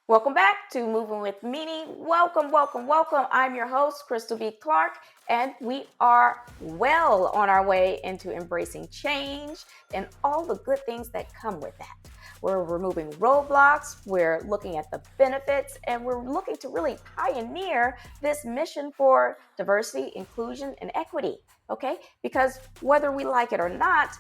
Welcome back to Moving with Meaning. Welcome, welcome, welcome. I'm your host, Krystal B. Clark, and we are well on our way into embracing change and all the good things that come with that. We're removing roadblocks, we're looking at the benefits, and we're looking to really pioneer this mission for diversity, inclusion, and equity. Okay? Because whether we like it or not,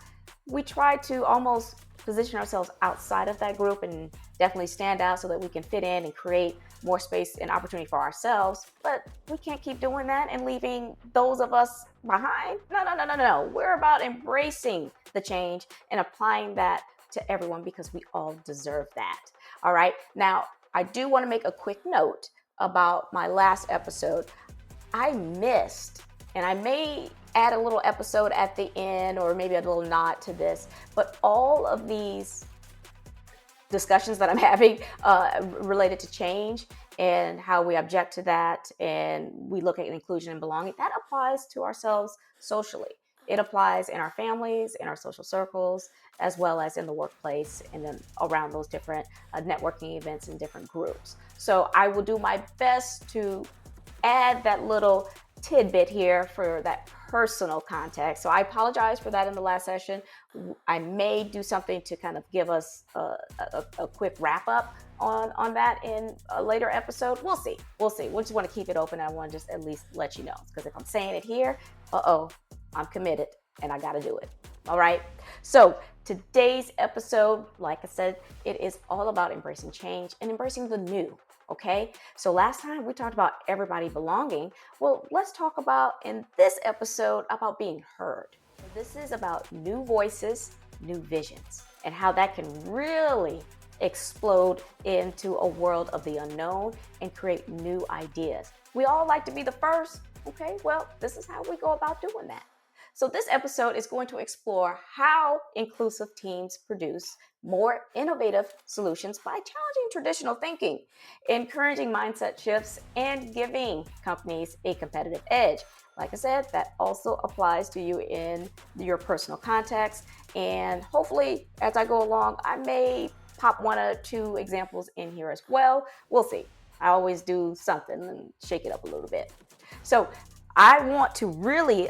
we try to almost position ourselves outside of that group and definitely stand out so that we can fit in and create more space and opportunity for ourselves. But we can't keep doing that and leaving those of us behind. No, no, no, no, no. We're about embracing the change and applying that to everyone because we all deserve that. All right. Now, I do want to make a quick note about my last episode. I missed, and I may add a little episode at the end or maybe a little nod to this, but all of these discussions that I'm having related to change and how we object to that and we look at inclusion and belonging, that applies to ourselves socially. It applies in our families, in our social circles, as well as in the workplace and then around those different networking events and different groups. So I will do my best to add that little tidbit here for that personal context. So I apologize for that in the last session. I may do something to kind of give us a quick wrap up on that in a later episode. We'll see. We'll see. We just want to keep it open. I want to just at least let you know, because if I'm saying it here, I'm committed and I got to do it. All right. So today's episode, like I said, it is all about embracing change and embracing the new. Okay, so last time we talked about everybody belonging. Well, let's talk about in this episode about being heard. This is about new voices, new visions, and how that can really explode into a world of the unknown and create new ideas. We all like to be the first. Okay, well, this is how we go about doing that. So this episode is going to explore how inclusive teams produce more innovative solutions by challenging traditional thinking, encouraging mindset shifts, and giving companies a competitive edge. Like I said, that also applies to you in your personal context. And hopefully, as I go along, I may pop one or two examples in here as well. We'll see. I always do something and shake it up a little bit. So I want to really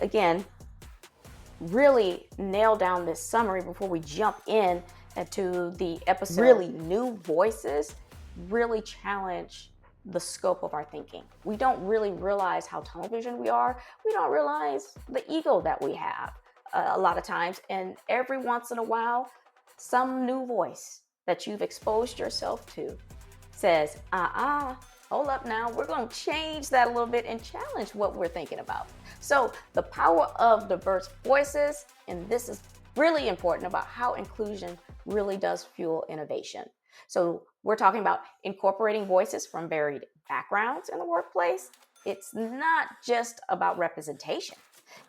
nail down this summary before we jump in into the episode. Really, new voices really challenge the scope of our thinking. We don't really realize how tunnel vision we are. We don't realize the ego that we have a lot of times. And every once in a while, some new voice that you've exposed yourself to says, hold up now, we're going to change that a little bit and challenge what we're thinking about. So the power of diverse voices, and this is really important about how inclusion really does fuel innovation. So we're talking about incorporating voices from varied backgrounds in the workplace. It's not just about representation.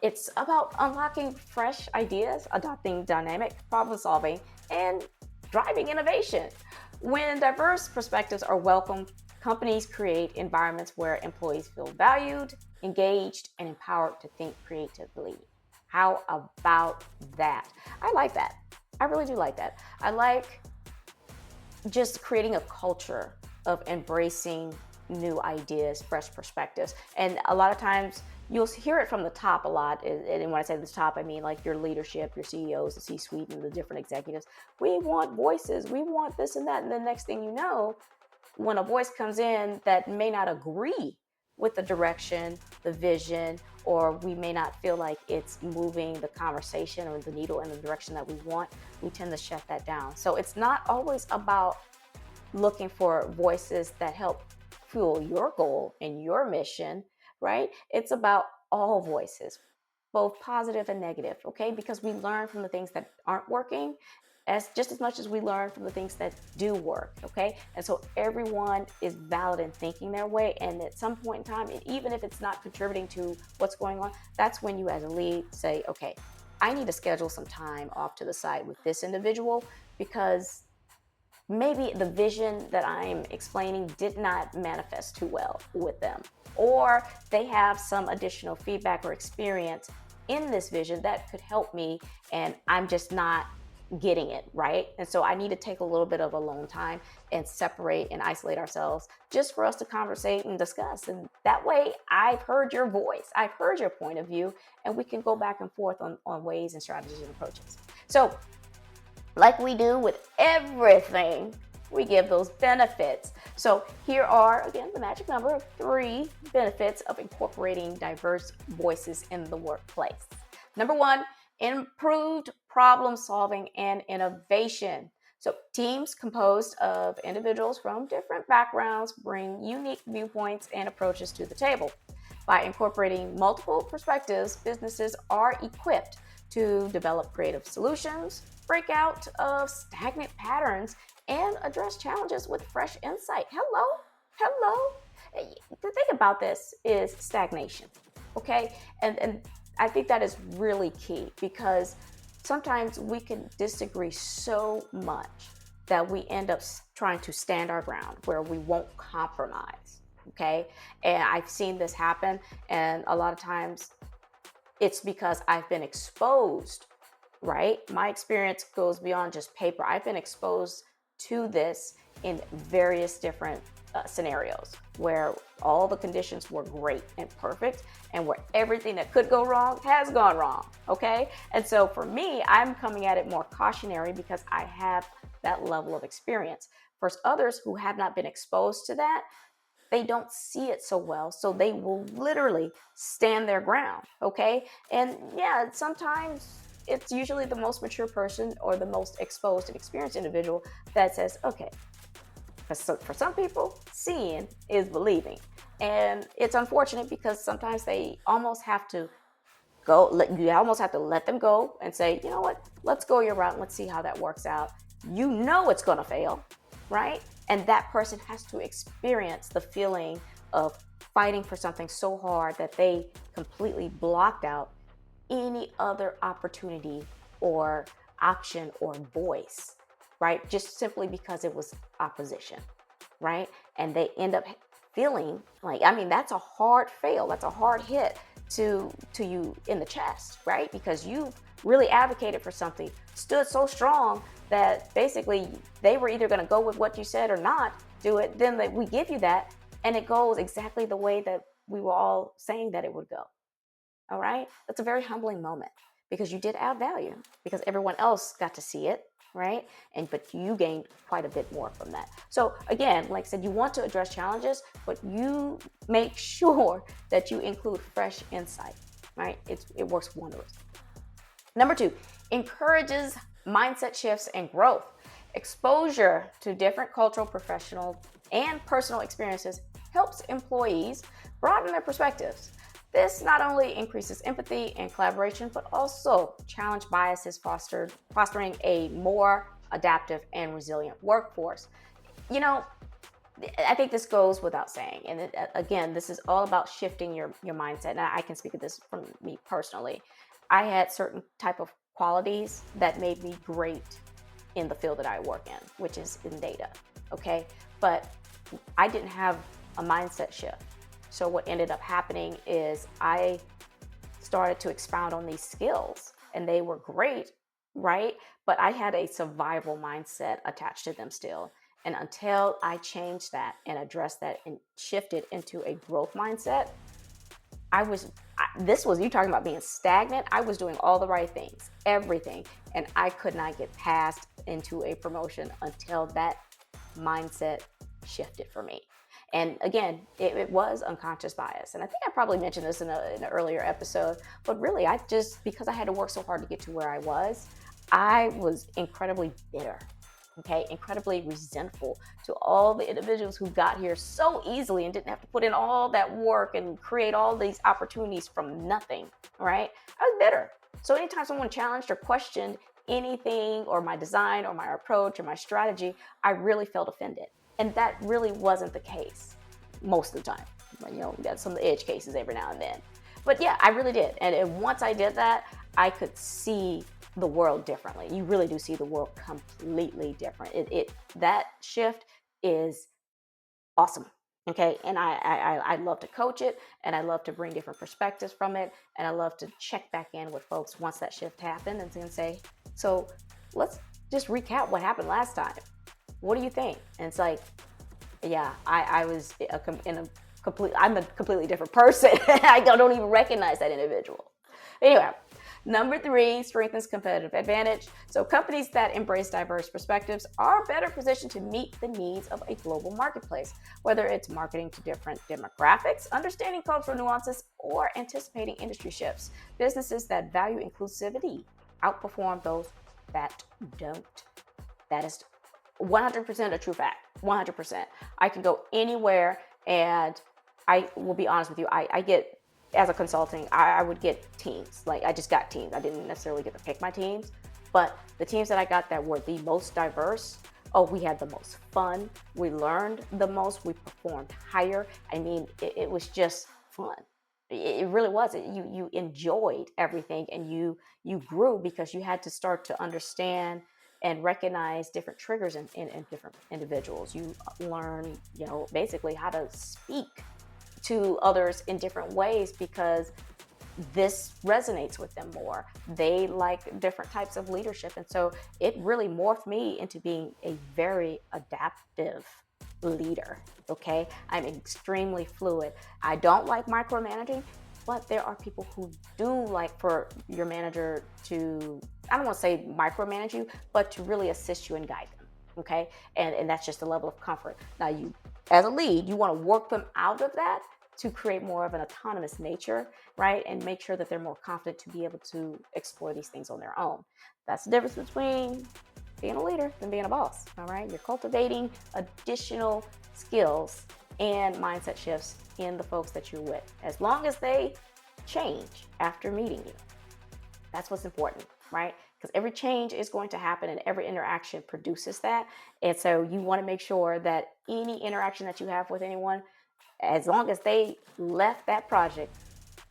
It's about unlocking fresh ideas, adopting dynamic problem solving, and driving innovation. When diverse perspectives are welcomed, companies create environments where employees feel valued, engaged, and empowered to think creatively. How about that? I like that. I really do like that. I like just creating a culture of embracing new ideas, fresh perspectives. And a lot of times you'll hear it from the top a lot. And when I say the top, I mean like your leadership, your CEOs, the C-suite, and the different executives. We want voices. We want this and that. And the next thing you know, when a voice comes in that may not agree with the direction, the vision, or we may not feel like it's moving the conversation or the needle in the direction that we want, we tend to shut that down. So it's not always about looking for voices that help fuel your goal and your mission, right? It's about all voices, both positive and negative, okay? Because we learn from the things that aren't working just as much as we learn from the things that do work, okay? And so everyone is valid in thinking their way, and at some point in time, and even if it's not contributing to what's going on, that's when you as a lead say, okay, I need to schedule some time off to the side with this individual because maybe the vision that I'm explaining did not manifest too well with them, or they have some additional feedback or experience in this vision that could help me, and I'm just not getting it right. And so I need to take a little bit of alone time and separate and isolate ourselves just for us to conversate and discuss. And that way I've heard your voice, I've heard your point of view, and we can go back and forth on ways and strategies and approaches. So like we do with everything, we give those benefits. So here are, again, the magic number of 3 benefits of incorporating diverse voices in the workplace. Number 1, improved problem solving and innovation. So teams composed of individuals from different backgrounds bring unique viewpoints and approaches to the table. By incorporating multiple perspectives, businesses are equipped to develop creative solutions, break out of stagnant patterns, and address challenges with fresh insight. Hello. The thing about this is stagnation, okay? And I think that is really key, because sometimes we can disagree so much that we end up trying to stand our ground where we won't compromise, okay? And I've seen this happen, and a lot of times it's because I've been exposed, right? My experience goes beyond just paper. I've been exposed to this in various different scenarios where all the conditions were great and perfect, and where everything that could go wrong has gone wrong, okay? And so for me, I'm coming at it more cautionary because I have that level of experience. For others who have not been exposed to that, they don't see it so well, so they will literally stand their ground, okay? And yeah, sometimes it's usually the most mature person or the most exposed and experienced individual that says, okay, for some people, seeing is believing. And it's unfortunate because sometimes they almost have to you almost have to let them go and say, you know what, let's go your route and let's see how that works out. You know it's going to fail, right? And that person has to experience the feeling of fighting for something so hard that they completely blocked out any other opportunity or option or voice, right? Just simply because it was opposition, right? And they end up feeling like, I mean, that's a hard fail. That's a hard hit to you in the chest, right? Because you really advocated for something, stood so strong that basically they were either going to go with what you said or not do it. Then we give you that, and it goes exactly the way that we were all saying that it would go. All right? That's a very humbling moment, because you did add value, because everyone else got to see it, right? But you gained quite a bit more from that. So again, like I said, you want to address challenges, but you make sure that you include fresh insight, right? It works wonders. Number 2, encourages mindset shifts and growth. Exposure to different cultural, professional, and personal experiences helps employees broaden their perspectives. This not only increases empathy and collaboration, but also challenge biases, fostering a more adaptive and resilient workforce. You know, I think this goes without saying. And again, this is all about shifting your mindset. And I can speak of this from me personally. I had certain type of qualities that made me great in the field that I work in, which is in data, okay? But I didn't have a mindset shift. So what ended up happening is I started to expound on these skills, and they were great, right? But I had a survival mindset attached to them still. And until I changed that and addressed that and shifted into a growth mindset, you talking about being stagnant. I was doing all the right things, everything, and I could not get passed into a promotion until that mindset shifted for me. And again, it was unconscious bias. And I think I probably mentioned this in an earlier episode, but really because I had to work so hard to get to where I was incredibly bitter, okay, incredibly resentful to all the individuals who got here so easily and didn't have to put in all that work and create all these opportunities from nothing, right? I was bitter. So anytime someone challenged or questioned anything or my design or my approach or my strategy, I really felt offended. And that really wasn't the case most of the time. We got some of the edge cases every now and then. But yeah, I really did. And once I did that, I could see the world differently. You really do see the world completely different. That shift is awesome. Okay. And I love to coach it, and I love to bring different perspectives from it. And I love to check back in with folks once that shift happened and say, so let's just recap what happened last time. What do you think? And it's like, yeah, I was I'm a completely different person. I don't even recognize that individual. Anyway, number 3 strengthens competitive advantage. So companies that embrace diverse perspectives are better positioned to meet the needs of a global marketplace, whether it's marketing to different demographics, understanding cultural nuances, or anticipating industry shifts. Businesses that value inclusivity outperform those that don't. That is 100% a true fact. 100%. I can go anywhere, and I will be honest with you, I get, as a consulting, I would get teams. Like, I just got teams. I didn't necessarily get to pick my teams, but the teams that I got that were the most diverse, oh, we had the most fun. We learned the most. We performed higher. I mean, it was just fun. It really was. You enjoyed everything, and you grew because you had to start to understand and recognize different triggers in different individuals. You learn, basically how to speak to others in different ways because this resonates with them more. They like different types of leadership. And so it really morphed me into being a very adaptive leader. Okay. I'm extremely fluid. I don't like micromanaging, but there are people who do like for your manager to, I don't want to say micromanage you, but to really assist you and guide them. Okay. And that's just a level of comfort. Now, you, as a lead, you want to work them out of that to create more of an autonomous nature, right? And make sure that they're more confident to be able to explore these things on their own. That's the difference between being a leader than being a boss, all right? You're cultivating additional skills and mindset shifts in the folks that you're with, as long as they change after meeting you. That's what's important, right? Because every change is going to happen and every interaction produces that. And so you want to make sure that any interaction that you have with anyone, as long as they left that project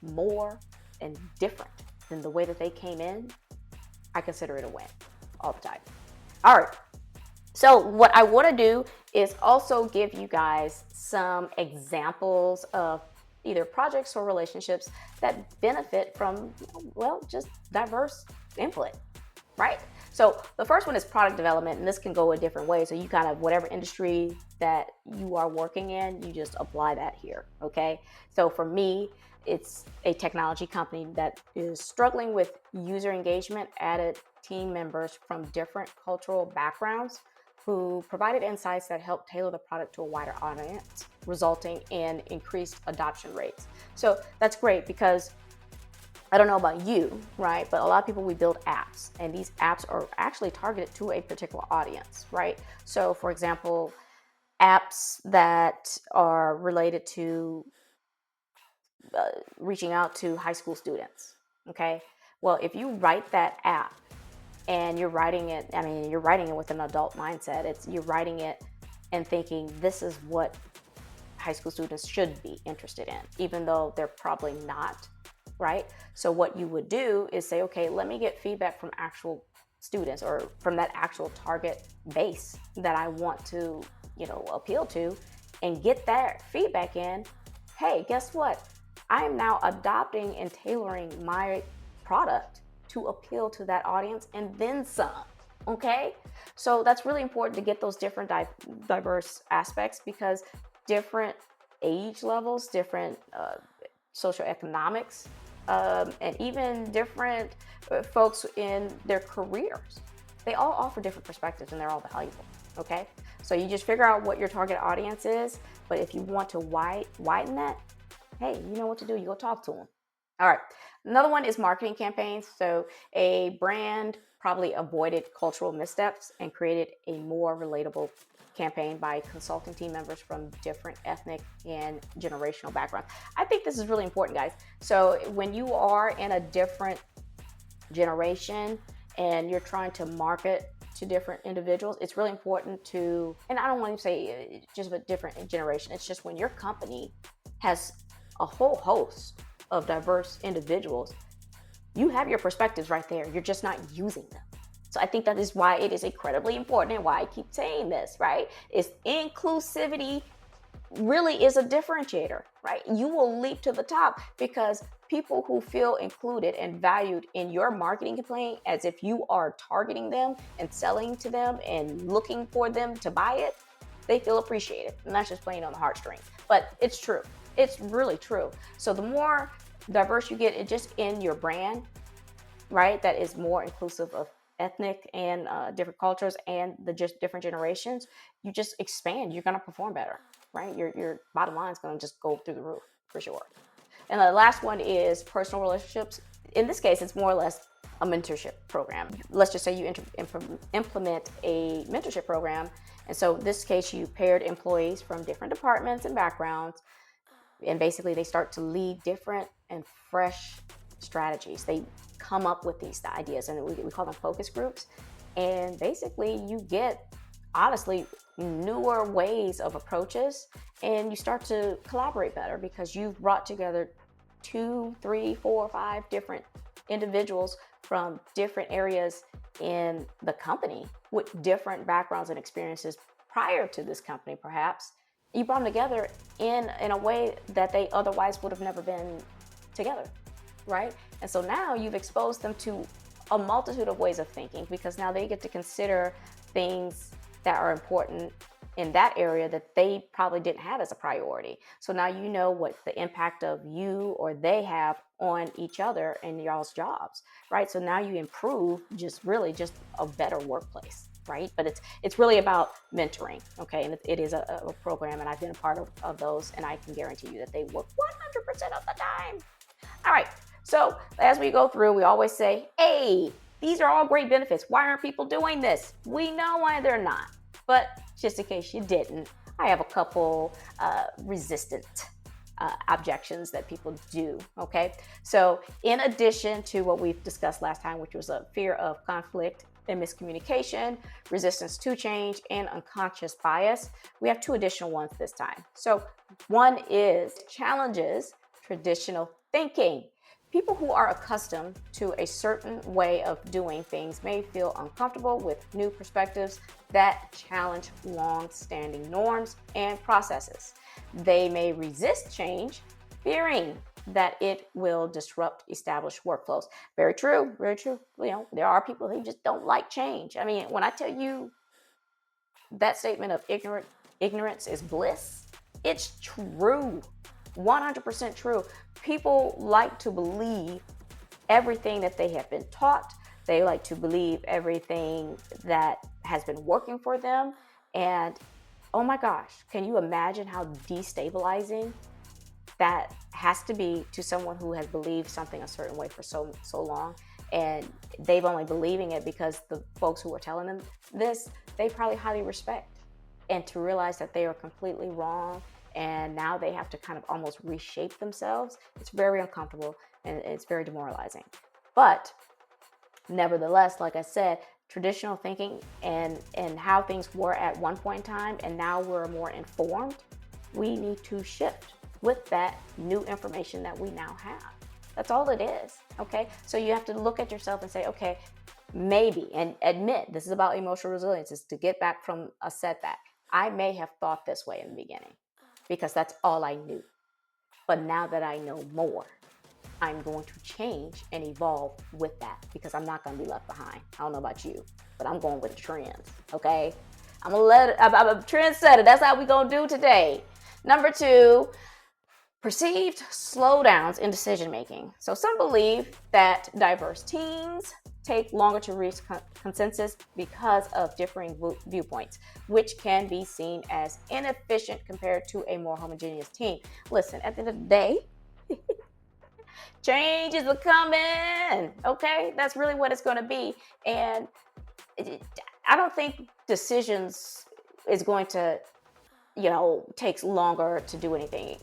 more and different than the way that they came in, I consider it a win all the time. All right. So what I want to do is also give you guys some examples of either projects or relationships that benefit from, well, just diverse input, right? So the first one is product development, and this can go a different way. So you kind of, whatever industry that you are working in, you just apply that here, okay? So for me, it's a technology company that is struggling with user engagement, added team members from different cultural backgrounds who provided insights that helped tailor the product to a wider audience, resulting in increased adoption rates. So that's great because I don't know about you, right? But a lot of people, we build apps, and these apps are actually targeted to a particular audience, right? So for example, apps that are related to reaching out to high school students, okay? Well, if you write that app and you're writing it, I mean, you're writing it with an adult mindset. You're writing it and thinking this is what high school students should be interested in, even though they're probably not, right? So what you would do is say, okay, let me get feedback from actual students or from that actual target base that I want to, appeal to, and get that feedback in. Hey, guess what? I am now adopting and tailoring my product to appeal to that audience and then some, okay? So that's really important to get those different diverse aspects, because different age levels, different socioeconomics, and even different folks in their careers, they all offer different perspectives and they're all valuable, okay? So you just figure out what your target audience is, but if you want to widen that, hey, you know what to do, you go talk to them. All right, another one is marketing campaigns. So a brand probably avoided cultural missteps and created a more relatable campaign by consulting team members from different ethnic and generational backgrounds. I think this is really important, guys. So when you are in a different generation and you're trying to market to different individuals, it's really important to, and I don't want to say just a different generation, it's just when your company has a whole host of diverse individuals, you have your perspectives right there. You're just not using them. So I think that is why it is incredibly important, and why I keep saying this, right? Is inclusivity really is a differentiator, right? You will leap to the top because people who feel included and valued in your marketing campaign, as if you are targeting them and selling to them and looking for them to buy it, they feel appreciated. And that's just playing on the heartstrings. But it's true. It's really true. So the more diverse you get, it just in your brand, right, that is more inclusive of ethnic and different cultures and the just different generations, you just expand. You're going to perform better, right? Your bottom line is going to just go through the roof for sure. And the last one is personal relationships. In this case, it's more or less a mentorship program. Let's just say you implement a mentorship program. And so in this case, you paired employees from different departments and backgrounds. And basically, they start to lead different and fresh strategies. They come up with these ideas, and we call them focus groups. And basically, you get, honestly, newer ways of approaches, and you start to collaborate better because you've brought together 2, 3, 4, 5 different individuals from different areas in the company with different backgrounds and experiences prior to this company, perhaps. You brought them together in a way that they otherwise would have never been together, right? And so now you've exposed them to a multitude of ways of thinking, because now they get to consider things that are important in that area that they probably didn't have as a priority. So now you know what the impact of you or they have on each other and y'all's jobs, right? So now you improve just a better workplace, right? But it's really about mentoring, okay? And it is a program, and I've been a part of those, and I can guarantee you that they work 100% of the time. All right, so as we go through, we always say, hey, these are all great benefits. Why aren't people doing this? We know why they're not. But just in case you didn't, I have a couple resistant objections that people do, okay? So in addition to what we've discussed last time, which was a fear of conflict and miscommunication, resistance to change, and unconscious bias, we have 2 additional ones this time. So one is challenges traditional thinking. People who are accustomed to a certain way of doing things may feel uncomfortable with new perspectives that challenge long-standing norms and processes. They may resist change, fearing that it will disrupt established workflows. Very true, very true. You know, there are people who just don't like change. I mean, when I tell you that statement of ignorance is bliss, it's true. 100% true. People like to believe everything that they have been taught. They like to believe everything that has been working for them. And oh my gosh, can you imagine how destabilizing that has to be to someone who has believed something a certain way for so long, and they've only believing it because the folks who are telling them this, they probably highly respect. And to realize that they are completely wrong, and now they have to kind of almost reshape themselves, it's very uncomfortable and it's very demoralizing. But nevertheless, like I said, traditional thinking and how things were at one point in time, and now we're more informed, we need to shift with that new information that we now have. That's all it is, okay? So you have to look at yourself and say, okay, maybe, and admit, this is about emotional resilience, is to get back from a setback. I may have thought this way in the beginning because that's all I knew. But now that I know more, I'm going to change and evolve with that, because I'm not going to be left behind. I don't know about you, but I'm going with the trends, okay? I'm a trendsetter. That's how we're going to do today. Number 2, perceived slowdowns in decision making. So some believe that diverse teams take longer to reach consensus because of differing viewpoints, which can be seen as inefficient compared to a more homogeneous team. Listen, at the end of the day, change is coming, okay? That's really what it's going to be. And I don't think decisions is going to, takes longer to do anything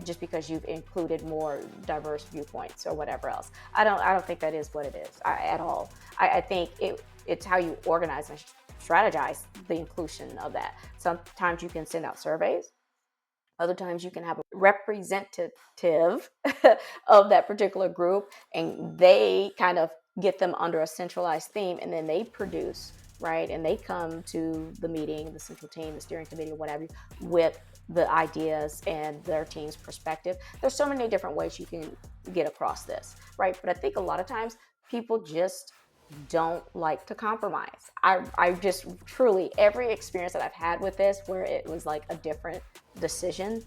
just because you've included more diverse viewpoints or whatever else. I don't think that is what it is at all. I think it's how you organize and strategize the inclusion of that. Sometimes you can send out surveys. Other times you can have a representative of that particular group, and they kind of get them under a centralized theme, and then they produce, right? And they come to the meeting, the central team, the steering committee, or whatever, with the ideas and their team's perspective. There's so many different ways you can get across this, right? But I think a lot of times people just don't like to compromise. I just truly, every experience that I've had with this where it was like a different decision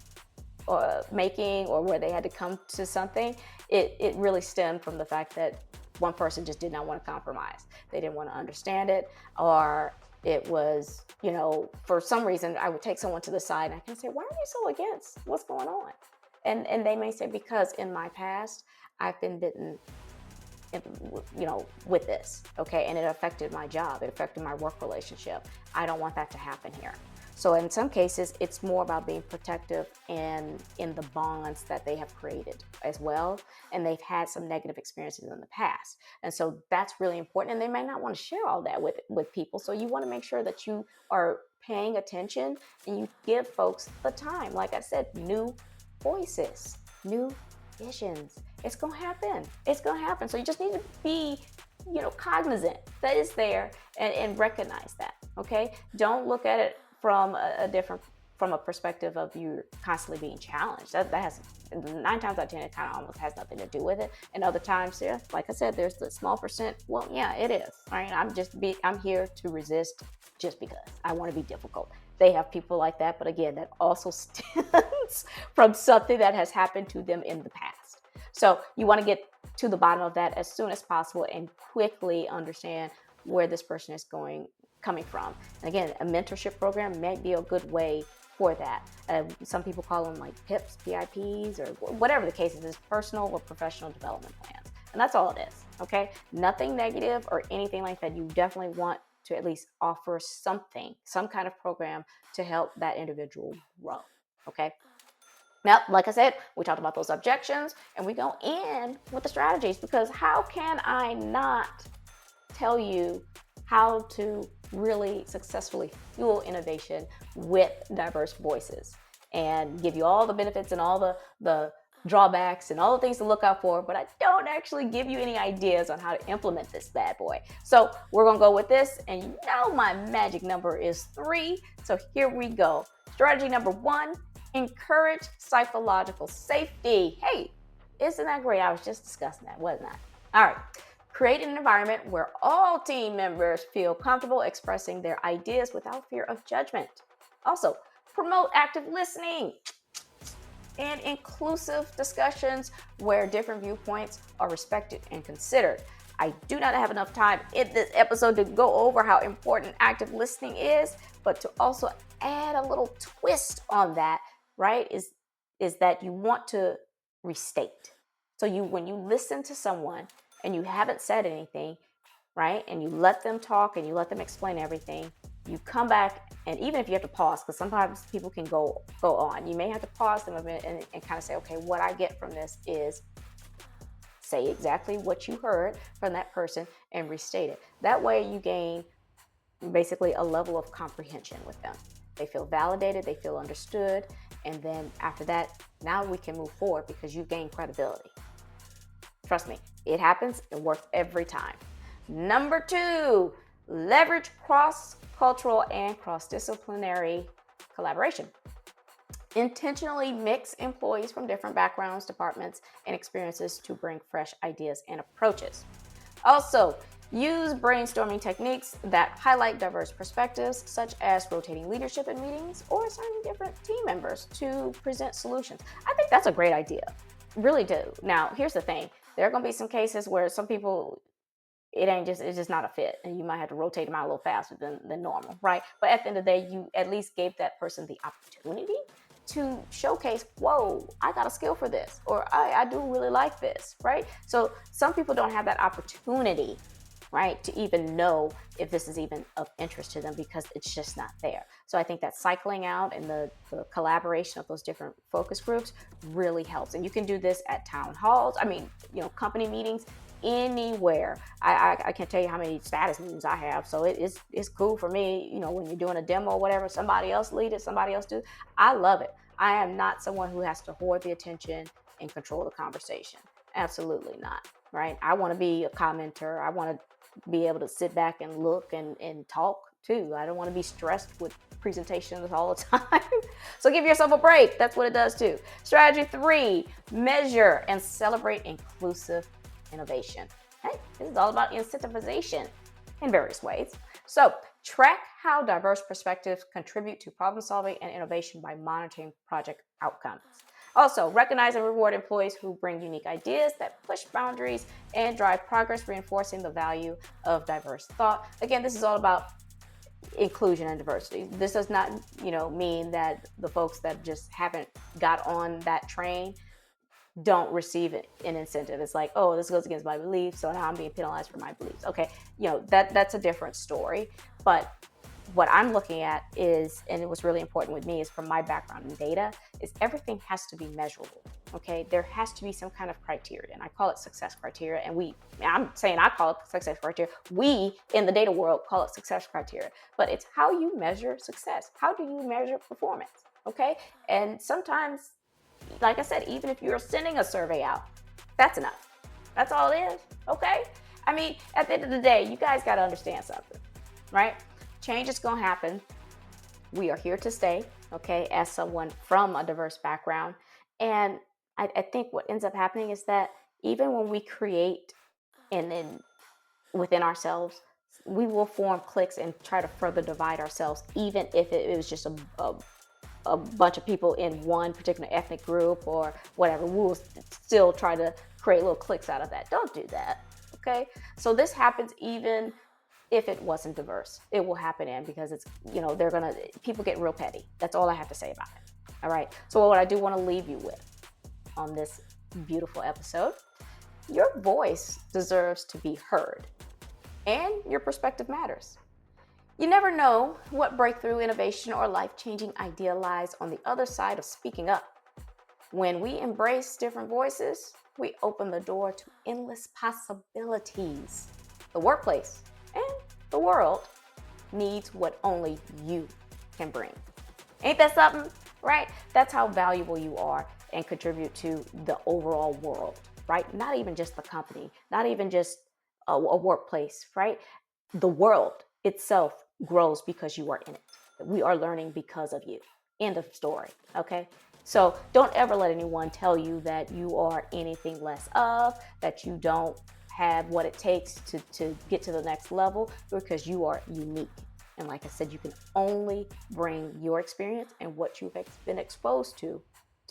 making, or where they had to come to something, it really stemmed from the fact that one person just did not want to compromise. They didn't want to understand it, or it was, for some reason I would take someone to the side and I can say, why are you so against what's going on? And they may say, because in my past I've been bitten, with this, okay, and it affected my job, it affected my work relationship. I don't want that to happen here. So in some cases, it's more about being protective and in the bonds that they have created as well. And they've had some negative experiences in the past. And so that's really important. And they may not want to share all that with people. So you want to make sure that you are paying attention and you give folks the time. Like I said, new voices, new visions. It's going to happen. It's going to happen. So you just need to be, cognizant that it's there and recognize that. Okay. Don't look at it from from a perspective of you constantly being challenged. That has 9 times out of 10, it kind of almost has nothing to do with it. And other times, yeah, like I said, there's the small percent. Well, yeah, it is. Right? I'm here to resist just because I want to be difficult. They have people like that, but again, that also stems from something that has happened to them in the past. So you want to get to the bottom of that as soon as possible and quickly understand where this person is coming from. And again, a mentorship program may be a good way for that. Some people call them like PIPs, PIPs, or whatever the case is, personal or professional development plans. And that's all it is, okay? Nothing negative or anything like that. You definitely want to at least offer something, some kind of program to help that individual grow, okay? Now, like I said, we talked about those objections and we go in with the strategies, because how can I not tell you how to really successfully fuel innovation with diverse voices and give you all the benefits and all the drawbacks and all the things to look out for, but I don't actually give you any ideas on how to implement this bad boy. So we're gonna go with this, and my magic number is 3. So here we go. Strategy number 1, encourage psychological safety. Hey, isn't that great? I was just discussing that, wasn't I? All right. Create an environment where all team members feel comfortable expressing their ideas without fear of judgment. Also, promote active listening and inclusive discussions where different viewpoints are respected and considered. I do not have enough time in this episode to go over how important active listening is, but to also add a little twist on that, right, is that you want to restate. So when you listen to someone and you haven't said anything, right, and you let them talk and you let them explain everything, you come back, and even if you have to pause, because sometimes people can go on, you may have to pause them a minute and kind of say, okay, what I get from this is, say exactly what you heard from that person and restate it. That way you gain basically a level of comprehension with them. They feel validated, they feel understood, and then after that, now we can move forward because you've gained credibility. Trust me, it happens. It works every time. Number 2, leverage cross-cultural and cross-disciplinary collaboration. Intentionally mix employees from different backgrounds, departments, and experiences to bring fresh ideas and approaches. Also, use brainstorming techniques that highlight diverse perspectives, such as rotating leadership in meetings or assigning different team members to present solutions. I think that's a great idea. Really do. Now, here's the thing. There are going to be some cases where some people, it's just not a fit, and you might have to rotate them out a little faster than normal, right? But at the end of the day, you at least gave that person the opportunity to showcase, whoa, I got a skill for this, or I do really like this, right? So some people don't have that opportunity, right, to even know if this is even of interest to them because it's just not there. So I think that cycling out and the collaboration of those different focus groups really helps. And you can do this at town halls, company meetings, anywhere. I can't tell you how many status meetings I have. So it's cool for me, when you're doing a demo or whatever, somebody else lead it, somebody else do. I love it. I am not someone who has to hoard the attention and control the conversation. Absolutely not, right? I want to be a commenter. I want to be able to sit back and look and talk too. I don't want to be stressed with presentations all the time. So give yourself a break. That's what it does too. Strategy 3, measure and celebrate inclusive innovation. Hey, this is all about incentivization in various ways. So track how diverse perspectives contribute to problem solving and innovation by monitoring project outcomes. Also, recognize and reward employees who bring unique ideas that push boundaries and drive progress, reinforcing the value of diverse thought. Again, this is all about inclusion and diversity. This does not, mean that the folks that just haven't got on that train don't receive an incentive. It's like, oh, this goes against my beliefs, so now I'm being penalized for my beliefs. Okay, that's a different story. But what I'm looking at is, and it was really important with me, is from my background in data, is everything has to be measurable. Okay, there has to be some kind of criteria, and I call it success criteria. And I'm saying I call it success criteria. We in the data world call it success criteria, but it's how you measure success. How do you measure performance? Okay, and sometimes, like I said, even if you're sending a survey out, that's enough. That's all it is. Okay, I mean, at the end of the day, you guys got to understand something, right? Change is going to happen. We are here to stay, okay, as someone from a diverse background. And I think what ends up happening is that even when we create and then within ourselves, we will form cliques and try to further divide ourselves, even if it was just a bunch of people in one particular ethnic group or whatever. We'll still try to create little cliques out of that. Don't do that, okay? So this happens even if it wasn't diverse. It will happen because it's, people get real petty. That's all I have to say about it. All right. So what I do want to leave you with on this beautiful episode, your voice deserves to be heard and your perspective matters. You never know what breakthrough, innovation, or life-changing idea lies on the other side of speaking up. When we embrace different voices, we open the door to endless possibilities. The workplace and the world needs what only you can bring. Ain't that something, right? That's how valuable you are and contribute to the overall world, right? Not even just the company, not even just a workplace, right? The world itself grows because you are in it. We are learning because of you. End of story, okay? So don't ever let anyone tell you that you are anything less of, that you don't have what it takes to get to the next level, because you are unique. And like I said, you can only bring your experience and what you've been exposed to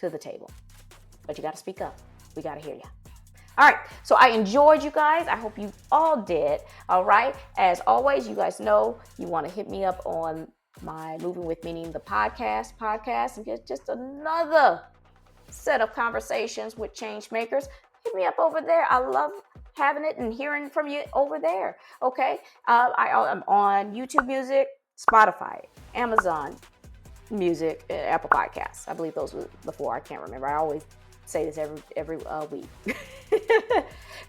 the table. But you got to speak up. We got to hear you. All right, so I enjoyed you guys. I hope you all did. All right, as always, you guys know you want to hit me up on my Moving with Meaning, the podcast, and get just another set of conversations with change makers. Hit me up over there. I love having it and hearing from you over there. Okay, I'm on YouTube Music, Spotify, Amazon Music, Apple Podcasts. I believe those were the four. I can't remember. I always say this every week.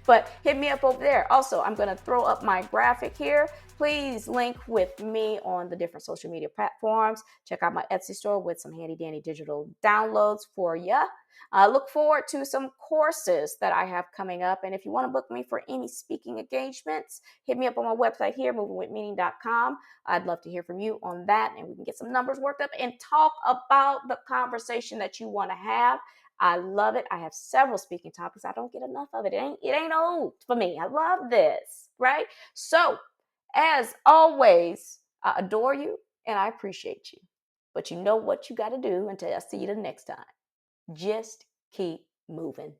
But hit me up over there. Also, I'm going to throw up my graphic here. Please link with me on the different social media platforms. Check out my Etsy store with some handy dandy digital downloads for you. Look forward to some courses that I have coming up. And if you want to book me for any speaking engagements, hit me up on my website here, movingwithmeaning.com. I'd love to hear from you on that, and we can get some numbers worked up and talk about the conversation that you want to have. I love it. I have several speaking topics. I don't get enough of it. It ain't old for me. I love this, right? So, as always, I adore you and I appreciate you. But you know what you got to do until I see you the next time. Just keep moving.